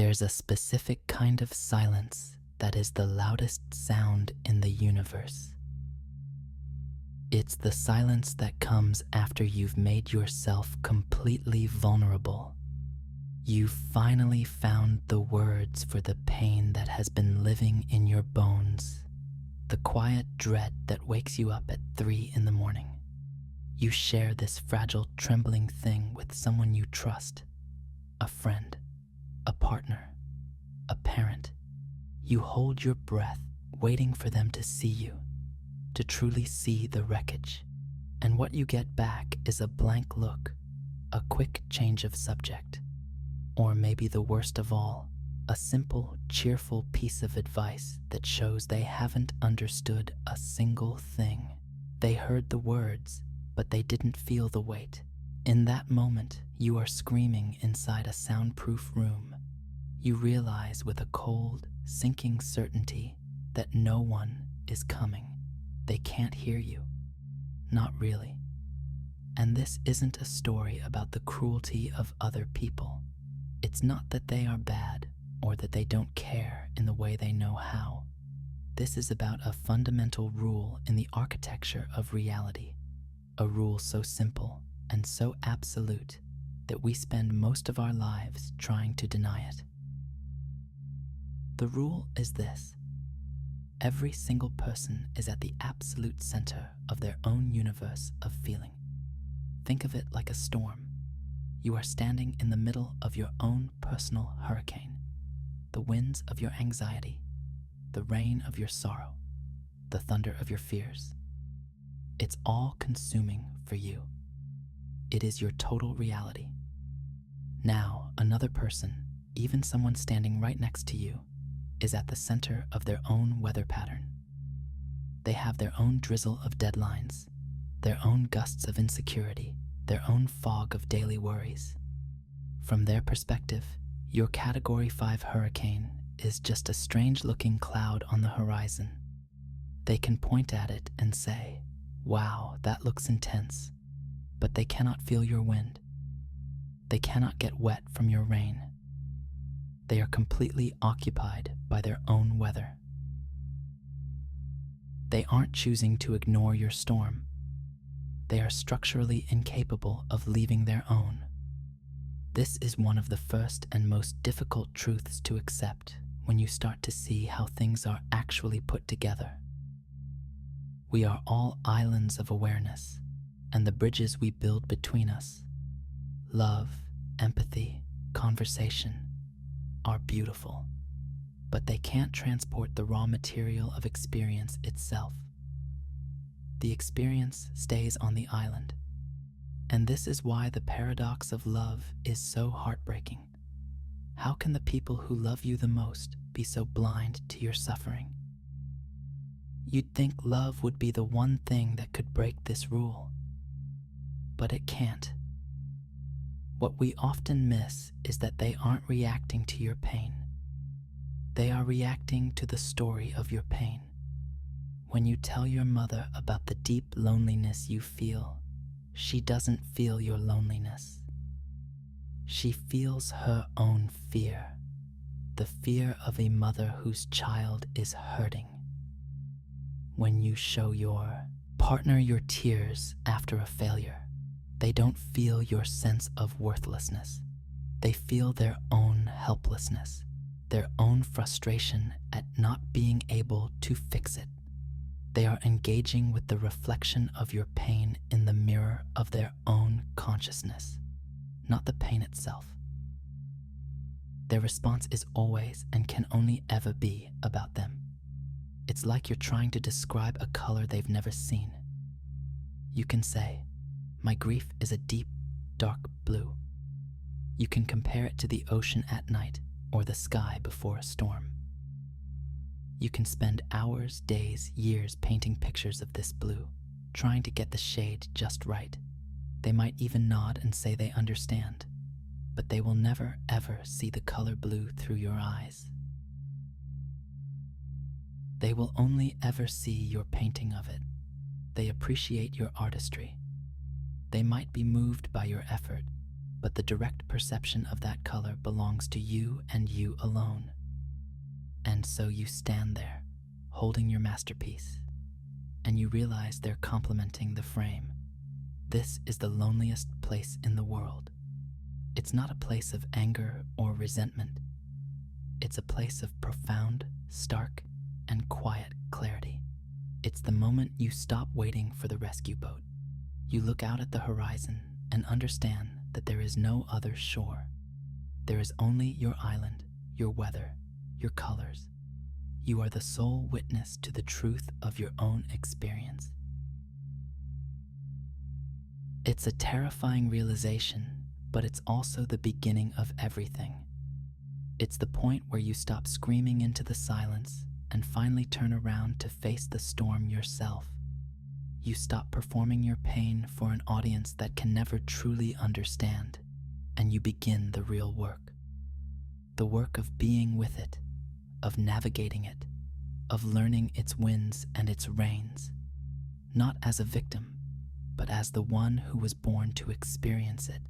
There's a specific kind of silence that is the loudest sound in the universe. It's the silence that comes after you've made yourself completely vulnerable. You've finally found the words for the pain that has been living in your bones, the quiet dread that wakes you up at 3 in the morning. You share this fragile, trembling thing with someone you trust, a friend, a partner, a parent. You hold your breath, waiting for them to see you, to truly see the wreckage. And what you get back is a blank look, a quick change of subject, or maybe the worst of all, a simple, cheerful piece of advice that shows they haven't understood a single thing. They heard the words, but they didn't feel the weight. In that moment, you are screaming inside a soundproof room. You realize with a cold, sinking certainty that no one is coming. They can't hear you. Not really. And this isn't a story about the cruelty of other people. It's not that they are bad or that they don't care in the way they know how. This is about a fundamental rule in the architecture of reality. A rule so simple and so absolute that we spend most of our lives trying to deny it. The rule is this: every single person is at the absolute center of their own universe of feeling. Think of it like a storm. You are standing in the middle of your own personal hurricane, the winds of your anxiety, the rain of your sorrow, the thunder of your fears. It's all consuming for you. It is your total reality. Now, another person, even someone standing right next to you, is at the center of their own weather pattern. They have their own drizzle of deadlines, their own gusts of insecurity, their own fog of daily worries. From their perspective, your Category 5 hurricane is just a strange-looking cloud on the horizon. They can point at it and say, "Wow, that looks intense," but they cannot feel your wind. They cannot get wet from your rain. They are completely occupied by their own weather. They aren't choosing to ignore your storm. They are structurally incapable of leaving their own. This is one of the first and most difficult truths to accept when you start to see how things are actually put together. We are all islands of awareness, and the bridges we build between us, love, empathy, conversation, are beautiful, but they can't transport the raw material of experience itself. The experience stays on the island, and this is why the paradox of love is so heartbreaking. How can the people who love you the most be so blind to your suffering? You'd think love would be the one thing that could break this rule, but it can't. What we often miss is that they aren't reacting to your pain. They are reacting to the story of your pain. When you tell your mother about the deep loneliness you feel, she doesn't feel your loneliness. She feels her own fear, the fear of a mother whose child is hurting. When you show your partner your tears after a failure, they don't feel your sense of worthlessness. They feel their own helplessness, their own frustration at not being able to fix it. They are engaging with the reflection of your pain in the mirror of their own consciousness, not the pain itself. Their response is always and can only ever be about them. It's like you're trying to describe a color they've never seen. You can say, "My grief is a deep, dark blue." You can compare it to the ocean at night or the sky before a storm. You can spend hours, days, years painting pictures of this blue, trying to get the shade just right. They might even nod and say they understand, but they will never ever see the color blue through your eyes. They will only ever see your painting of it. They appreciate your artistry. They might be moved by your effort, but the direct perception of that color belongs to you and you alone. And so you stand there, holding your masterpiece, and you realize they're complementing the frame. This is the loneliest place in the world. It's not a place of anger or resentment. It's a place of profound, stark, and quiet clarity. It's the moment you stop waiting for the rescue boat. You look out at the horizon and understand that there is no other shore. There is only your island, your weather, your colors. You are the sole witness to the truth of your own experience. It's a terrifying realization, but it's also the beginning of everything. It's the point where you stop screaming into the silence and finally turn around to face the storm yourself. You stop performing your pain for an audience that can never truly understand, and you begin the real work. The work of being with it, of navigating it, of learning its winds and its rains, not as a victim, but as the one who was born to experience it.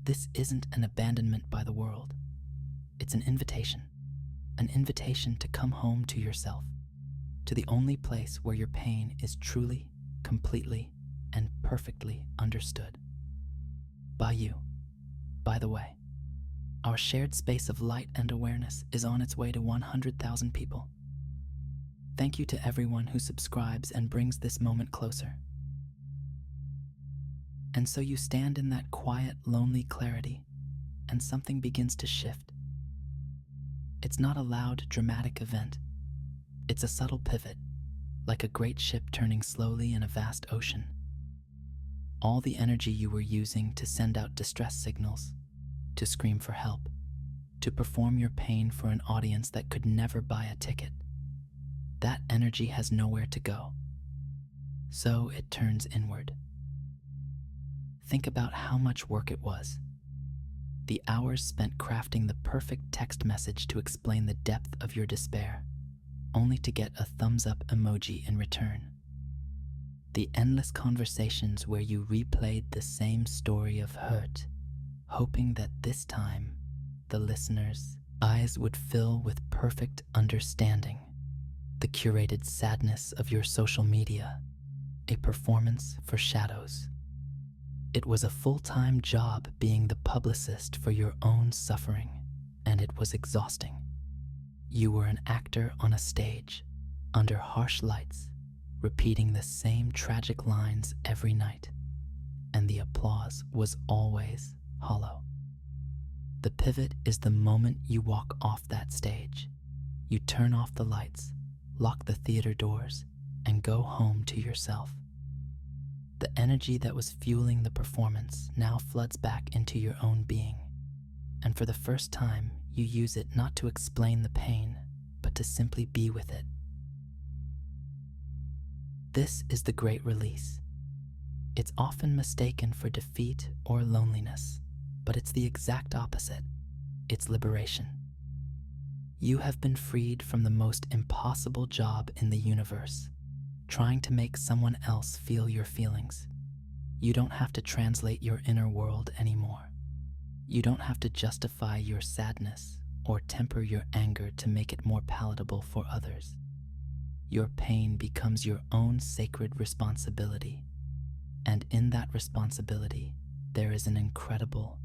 This isn't an abandonment by the world. It's an invitation to come home to yourself, to the only place where your pain is truly, completely, and perfectly understood. By you, by the way. Our shared space of light and awareness is on its way to 100,000 people. Thank you to everyone who subscribes and brings this moment closer. And so you stand in that quiet, lonely clarity, and something begins to shift. It's not a loud, dramatic event. It's a subtle pivot, like a great ship turning slowly in a vast ocean. All the energy you were using to send out distress signals, to scream for help, to perform your pain for an audience that could never buy a ticket, that energy has nowhere to go. So it turns inward. Think about how much work it was. The hours spent crafting the perfect text message to explain the depth of your despair, only to get a thumbs-up emoji in return. The endless conversations where you replayed the same story of hurt, hoping that this time the listener's eyes would fill with perfect understanding. The curated sadness of your social media, a performance for shadows. It was a full-time job being the publicist for your own suffering, and it was exhausting. You were an actor on a stage, under harsh lights, repeating the same tragic lines every night, and the applause was always hollow. The pivot is the moment you walk off that stage. You turn off the lights, lock the theater doors, and go home to yourself. The energy that was fueling the performance now floods back into your own being, and for the first time, you use it not to explain the pain, but to simply be with it. This is the great release. It's often mistaken for defeat or loneliness, but it's the exact opposite. It's liberation. You have been freed from the most impossible job in the universe, trying to make someone else feel your feelings. You don't have to translate your inner world anymore. You don't have to justify your sadness or temper your anger to make it more palatable for others. Your pain becomes your own sacred responsibility, and in that responsibility, there is an incredible,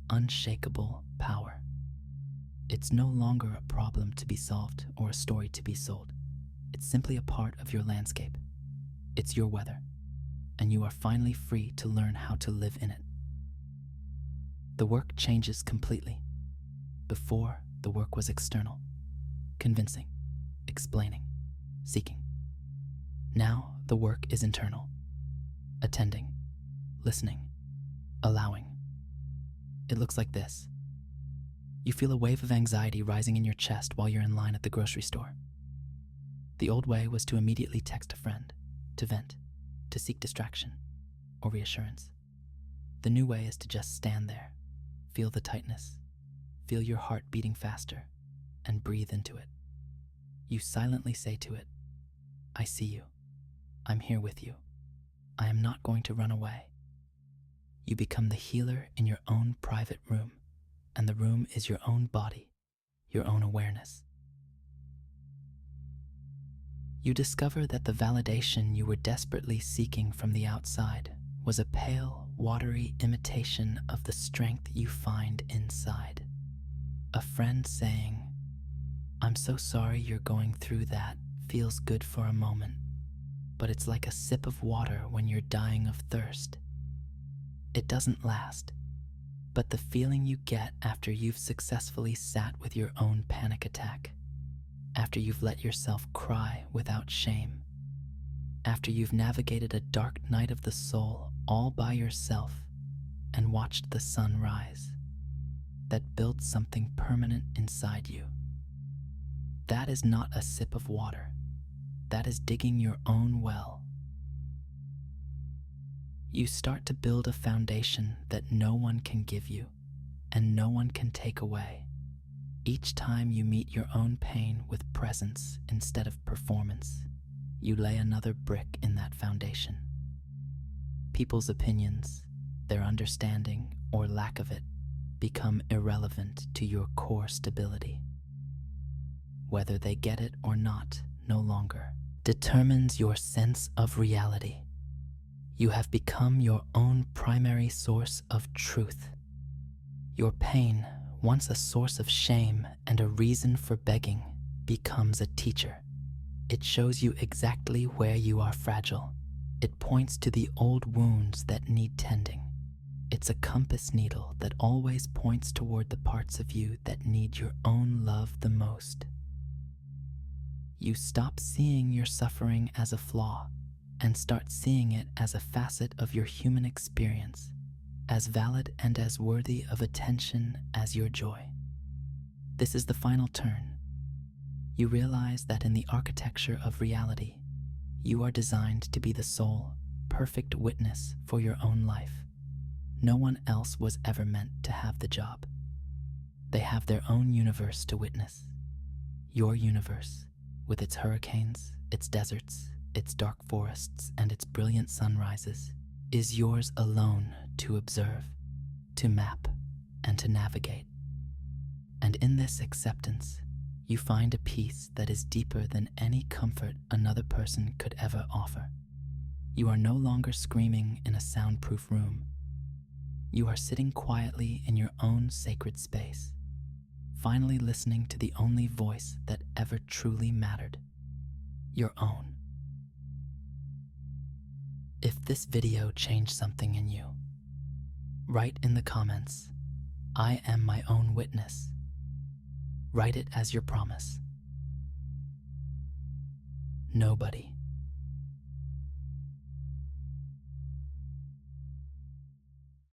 unshakable power. It's no longer a problem to be solved or a story to be sold. It's simply a part of your landscape. It's your weather, and you are finally free to learn how to live in it. The work changes completely. Before, the work was external, convincing, explaining, seeking. Now, the work is internal, attending, listening, allowing. It looks like this. You feel a wave of anxiety rising in your chest while you're in line at the grocery store. The old way was to immediately text a friend, to vent, to seek distraction or reassurance. The new way is to just stand there, feel the tightness, feel your heart beating faster, and breathe into it. You silently say to it, I see you. I'm here with you. I am not going to run away. You become the healer in your own private room, and the room is your own body, your own awareness. You discover that the validation you were desperately seeking from the outside was a pale, watery imitation of the strength you find inside. A friend saying, "I'm so sorry you're going through that," feels good for a moment, but it's like a sip of water when you're dying of thirst. It doesn't last, but the feeling you get after you've successfully sat with your own panic attack, after you've let yourself cry without shame, after you've navigated a dark night of the soul all by yourself and watched the sun rise, that builds something permanent inside you. That is not a sip of water. That is digging your own well. You start to build a foundation that no one can give you and no one can take away. Each time you meet your own pain with presence instead of performance, you lay another brick in that foundation. People's opinions, their understanding or lack of it, become irrelevant to your core stability. Whether they get it or not, no longer determines your sense of reality. You have become your own primary source of truth. Your pain, once a source of shame and a reason for begging, becomes a teacher. It shows you exactly where you are fragile. It points to the old wounds that need tending. It's a compass needle that always points toward the parts of you that need your own love the most. You stop seeing your suffering as a flaw and start seeing it as a facet of your human experience, as valid and as worthy of attention as your joy. This is the final turn. You realize that in the architecture of reality, you are designed to be the sole, perfect witness for your own life. No one else was ever meant to have the job. They have their own universe to witness. Your universe, with its hurricanes, its deserts, its dark forests, and its brilliant sunrises, is yours alone to observe, to map, and to navigate. And in this acceptance, you find a peace that is deeper than any comfort another person could ever offer. You are no longer screaming in a soundproof room. You are sitting quietly in your own sacred space, finally listening to the only voice that ever truly mattered, your own. If this video changed something in you, write in the comments, "I am my own witness." Write it as your promise. Nobody